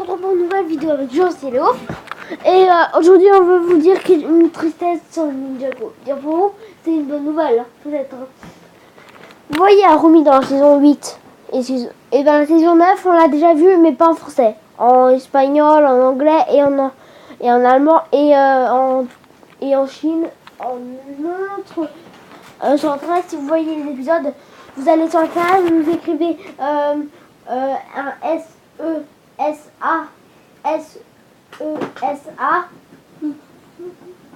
retrouve pour une nouvelle vidéo avec Joss et Léo. Et aujourd'hui on veut vous dire qu'une tristesse sur Ninjago. Dire pour vous, c'est une bonne nouvelle, peut-être. Vous voyez Harumi dans la saison 8 et dans la saison 9 on l'a déjà vu mais pas en français. En espagnol, en anglais et en allemand et en Chine. En autre sur internet, si vous voyez les épisodes, vous allez sur le canal, vous écrivez un S-E-S-A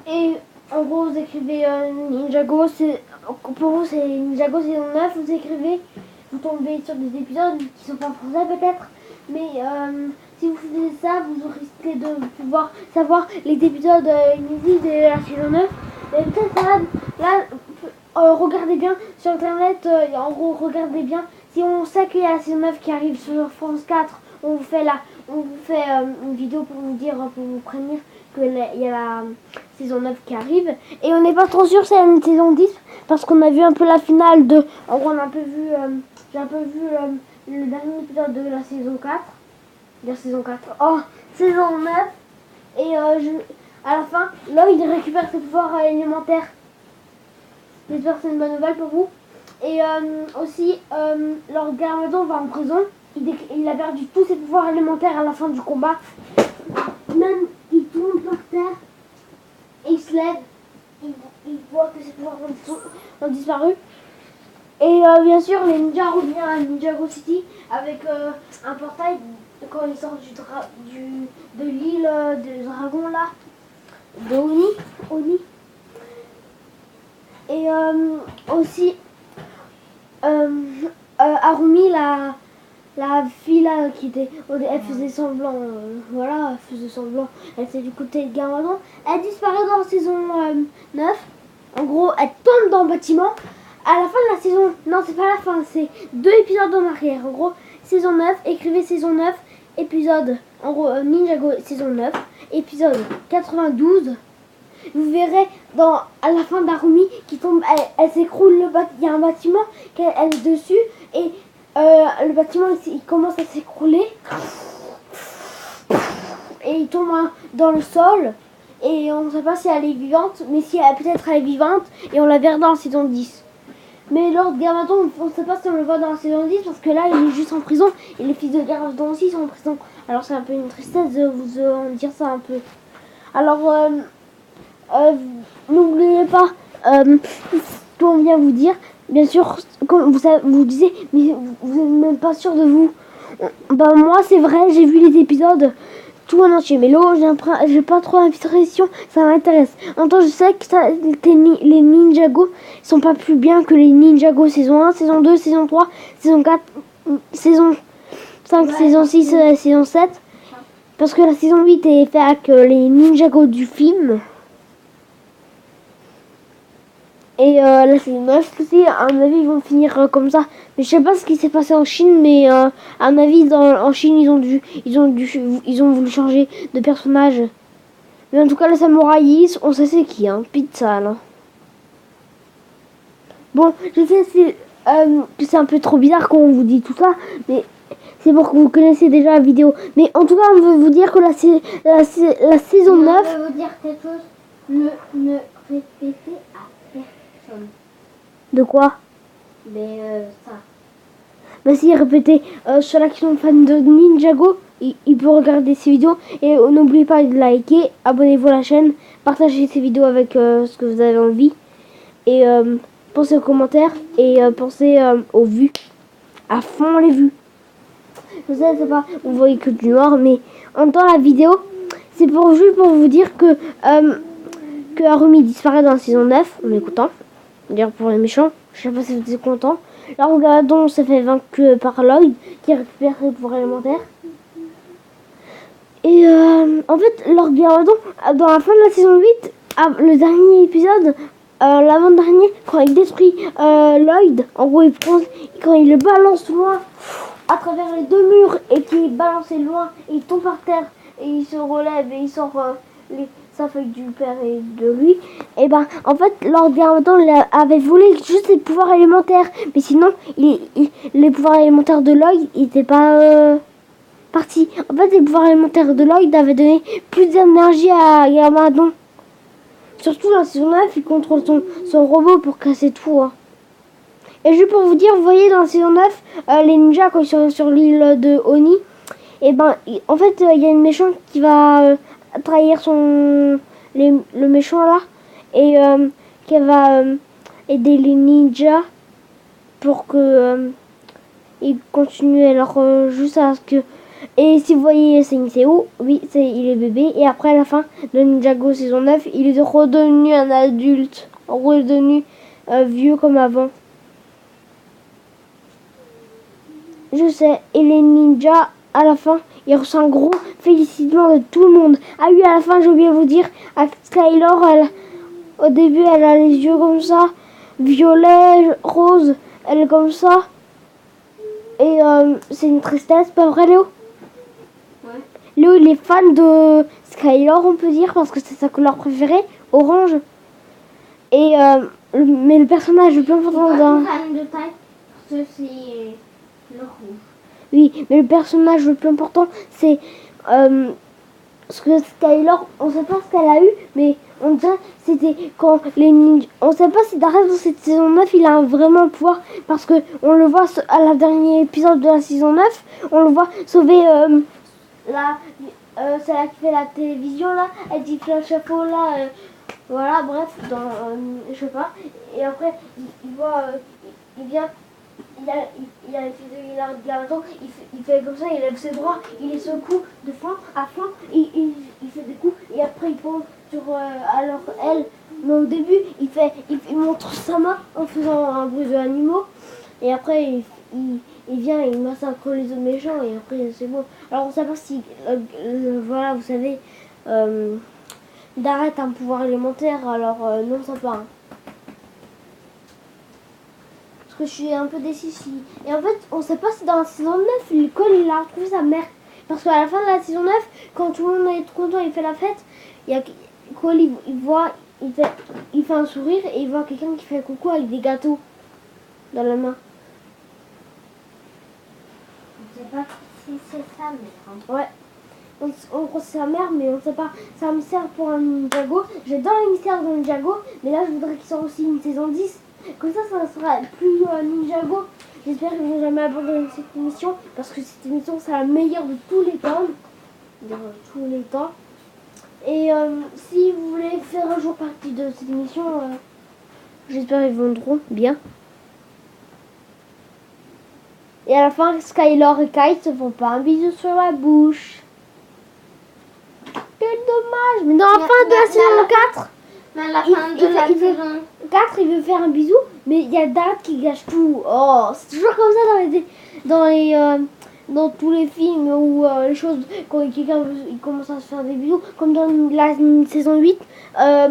et en gros vous écrivez Ninjago, pour vous c'est Ninjago saison 9, vous écrivez, vous tombez sur des épisodes qui sont pas français peut-être, mais si vous faisiez ça, vous risquez de pouvoir savoir les épisodes inédits de la saison 9. Et peut-être là regardez bien sur internet, en gros regardez bien, si on sait qu'il y a la saison 9 qui arrive sur France 4, on vous fait une vidéo pour nous dire, pour vous prévenir qu'il y a la saison 9 qui arrive. Et on n'est pas trop sûr c'est une saison 10 parce qu'on a vu un peu la finale de, en gros on a un peu vu, j'ai un peu vu le dernier épisode de la saison 4, saison 9, et à la fin, Lloyd récupère ses pouvoirs élémentaires. J'espère que c'est une bonne nouvelle pour vous. Et aussi, Lord Garmadon va en prison. Il a perdu tous ses pouvoirs élémentaires à la fin du combat. Même, il tombe par terre et il se lève. Il voit que ses pouvoirs ont disparu. Et bien sûr, les ninjas reviennent à Ninjago City avec un portail quand ils sortent de l'île des dragons là, de Oni. Et aussi Harumi, la fille là qui était, elle faisait semblant, elle était du côté de Garmadon, elle disparaît dans la saison 9. En gros, elle tombe dans le bâtiment. À la fin de la saison, non c'est pas la fin, c'est 2 épisodes en arrière. En gros, saison 9, écrivez saison 9, épisode, en gros Ninjago saison 9, épisode 92. Vous verrez à la fin d'Harumi qui tombe, elle s'écroule, il y a un bâtiment, elle est dessus et le bâtiment il commence à s'écrouler et il tombe dans le sol et on ne sait pas si elle est vivante, mais si peut-être elle est vivante et on la verra dans la saison 10. Mais Lord Garmadon, on ne sait pas si on le voit dans la saison 10 parce que là il est juste en prison et les fils de Garmadon aussi sont en prison. Alors c'est un peu une tristesse de vous dire ça un peu. Alors n'oubliez pas ce qu'on vient vous dire. Bien sûr, comme vous disiez, mais vous n'êtes même pas sûr de vous. Bah moi c'est vrai, j'ai vu les épisodes tout en entier. Mais là, j'ai pas trop d'impression, ça m'intéresse. En même temps, je sais que les Ninjago sont pas plus bien que les Ninjago saison 1, saison 2, saison 3, saison 4, saison 5, saison 6, saison 7. Parce que la saison 8 est faite avec les Ninjago du film. Et la saison 9 aussi, à mon avis, ils vont finir comme ça. Mais je sais pas ce qui s'est passé en Chine, mais à mon avis, en Chine, ils ont voulu changer de personnage. Mais en tout cas, le samouraï, on sait c'est qui, hein, Pizza, là. Bon, je sais que c'est un peu trop bizarre quand on vous dit tout ça, mais c'est pour que vous connaissiez déjà la vidéo. Mais en tout cas, on veut vous dire que la saison 9... Je veux vous dire quelque chose, ne répétez à personne. De quoi? Mais ça. Bah si, répétez, ceux-là qui sont fans de Ninjago, ils peuvent regarder ces vidéos. Et n'oubliez pas de liker, abonnez-vous à la chaîne, partagez ces vidéos avec ce que vous avez envie. Et pensez aux commentaires et pensez aux vues. À fond les vues. Je sais, c'est pas, vous voyez que du noir, mais en temps la vidéo, c'est juste pour vous dire que Harumi disparaît dans la saison 9, on est content. Dire pour les méchants, je sais pas si vous êtes contents. Là, Garmadon s'est fait vaincre par Lloyd, qui récupère ses pouvoirs élémentaires. Et en fait, Lord Garmadon, dans la fin de la saison 8, le dernier épisode, l'avant-dernier, quand il détruit Lloyd, en gros, quand il le balance loin, à travers les 2 murs, et qu'il est balancé loin, et il tombe par terre, et il se relève, et il sort sa feuille du père et de lui, et ben en fait Lord Garmadon avait volé juste ses pouvoirs élémentaires, mais sinon les pouvoirs élémentaires de Lloyd ils étaient pas partie. En fait, les pouvoirs élémentaires de Lloyd avaient donné plus d'énergie à Garmadon. Surtout dans la saison 9, il contrôle son robot pour casser tout. Hein. Et juste pour vous dire, vous voyez dans la saison 9, les ninjas quand ils sont sur l'île de Oni, et ben, en fait, il y a une méchante qui va trahir le méchant là, et qui va aider les ninjas pour que ils continuent alors juste à ce que. Et si vous voyez c'est où, oui, il est bébé. Et après à la fin de Ninjago saison 9, il est redevenu un adulte, redevenu vieux comme avant. Je sais. Et les ninjas, à la fin, ils reçoivent un gros félicitations de tout le monde. Ah oui, à la fin, j'ai oublié de vous dire, à Skylar, au début, elle a les yeux comme ça, violet, rose, elle est comme ça. Et c'est une tristesse, pas vrai, Léo? Ouais. Léo, il est fan de Skylar, on peut dire, parce que c'est sa couleur préférée, orange. Et mais le personnage le plus important dans... fan de taille, parce que c'est le rouge. Oui, mais le personnage le plus important, c'est ce que Skylar, on sait pas ce qu'elle a eu, mais on dirait c'était quand les ninjas. On sait pas si d'arrêt dans cette saison 9, il a vraiment pouvoir, parce que on le voit à la dernier épisode de la saison 9, on le voit sauver celle qui fait la télévision là, elle dit le chapeau là, voilà, bref, dans je sais pas, et après il voit, il vient. Il fait comme ça, il lève ses bras, il les secoue de flanc à flanc, il fait des coups et après il pose sur alors elle. Mais au début, il montre sa main en faisant un bruit de animaux et après il vient et il massacre les autres méchants et après c'est bon. Alors on sait pas si voilà, vous savez, Dareth a un pouvoir élémentaire, alors non, ça pas. Hein. Parce que je suis un peu déçue. Et en fait, on sait pas si dans la saison 9, Cole il a retrouvé sa mère. Parce qu'à la fin de la saison 9, quand tout le monde est trop content, il fait la fête, il y a Cole, il fait un sourire et il voit quelqu'un qui fait coucou avec des gâteaux dans la main. Je sais pas si c'est sa mère. Ouais. On croit que c'est sa mère, mais on sait pas. C'est un mystère pour un Ninjago. J'adore les mystères de Ninjago, mais là, je voudrais qu'il sorte aussi une saison 10. Comme ça sera plus Ninjago. J'espère qu'ils vont jamais abandonner cette émission, parce que cette émission, c'est la meilleure de tous les temps. De tous les temps. Et si vous voulez faire un jour partie de cette émission, j'espère qu'ils vendront bien. Et à la fin, Skylar et Kite se font pas un bisou sur la bouche. Quel dommage. Mais dans la fin de la saison 4, Mais à la fin de la saison 4, il veut faire un bisou, mais il y a Dad qui gâche tout. Oh, c'est toujours comme ça dans tous les films où les choses, quand quelqu'un il commence à se faire des bisous, comme dans la saison 8, là,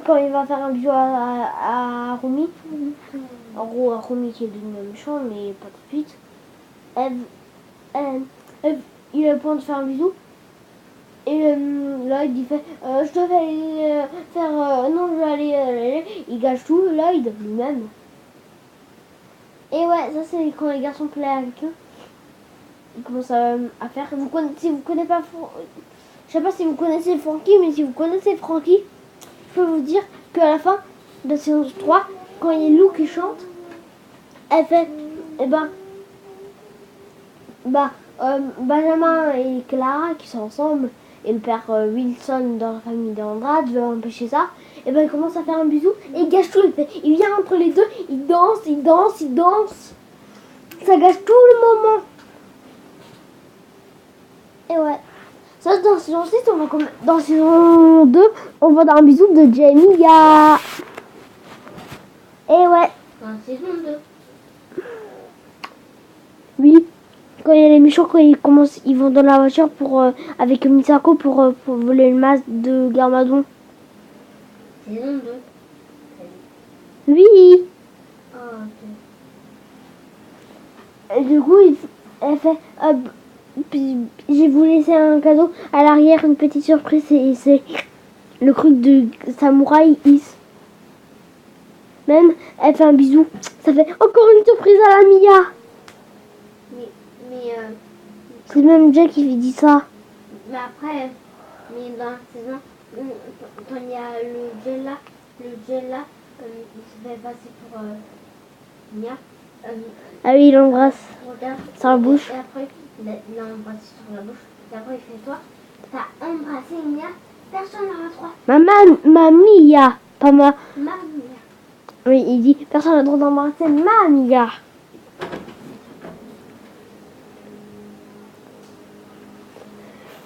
quand il va faire un bisou à Rumi, en gros, à Rumi qui est devenu méchant, mais pas tout de suite, il a le point de faire un bisou. Et Lloyd il fait je dois aller faire non je vais aller il gâche tout Lloyd lui-même. Et ouais, ça c'est quand les garçons plaisent à quelqu'un, ils commencent à faire. Si vous connaissez pas, je sais pas si vous connaissez Frankie, mais si vous connaissez Frankie, je peux vous dire qu'à la fin de la saison 3, quand il y a Lou qui chante, elle fait Benjamin et Clara qui sont ensemble, et le père Wilson dans la famille d'Andrade veut empêcher ça, et ben il commence à faire un bisou et il gâche tout. Il vient entre les deux, il danse, ça gâche tout le moment. Et ouais, ça dans saison 6, dans saison 2, on va dans un bisou de Jamie. Et ouais. Dans saison 2. Oui. Quand il y a les méchants, quand ils vont dans la voiture avec Misako pour voler le masque de Garmadon. Saison 2. Oui. Oh, ok. Et du coup, elle fait j'ai vous laisser un cadeau à l'arrière, une petite surprise, et c'est le truc de Samouraï Is. Même, elle fait un bisou. Ça fait encore une surprise à la Mia. Mais C'est même Jack qui dit ça. Mais après, mais dans la saison, quand il y a le Jella, il se fait passer pour Nia. Ah oui, il embrasse Regarde. sur la bouche. Et après, il a embrassé sur la bouche. Et après, il fait toi. T'as embrassé Nia. Personne n'aura droit. Mamia. Pas ma... Mamia. Oui, il dit personne n'a le droit d'embrasser Mamia.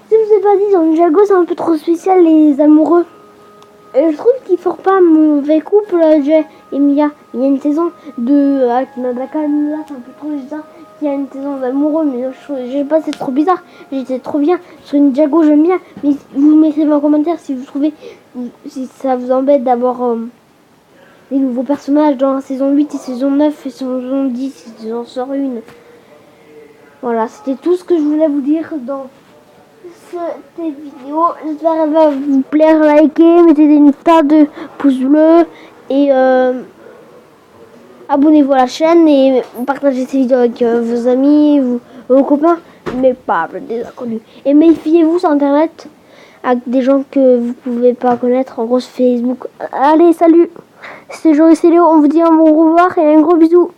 Si je vous ai pas dit, dans Ninjago, c'est un peu trop spécial, les amoureux. Et je trouve qu'ils forment pas un mauvais couple, Jay et Mia. Il y a une saison de... Avec Nadaka et Mia, c'est un peu trop bizarre. Il y a une saison d'amoureux, mais je sais pas, c'est trop bizarre. J'étais trop bien. Sur Ninjago, j'aime bien. Mais vous mettez en commentaire si vous trouvez... Si ça vous embête d'avoir... des nouveaux personnages dans la saison 8 et saison 9 et saison 10, ils en sort une. Voilà, c'était tout ce que je voulais vous dire dans cette vidéo. J'espère qu'elle va vous plaire. Likez, mettez une tas de pouces bleus et abonnez-vous à la chaîne et partagez ces vidéos avec vos amis, vos copains, mais pas des inconnus. Et méfiez-vous sur internet avec des gens que vous pouvez pas connaître, en gros sur Facebook. Allez, salut! C'était Joris et Léo, on vous dit un bon revoir et un gros bisou.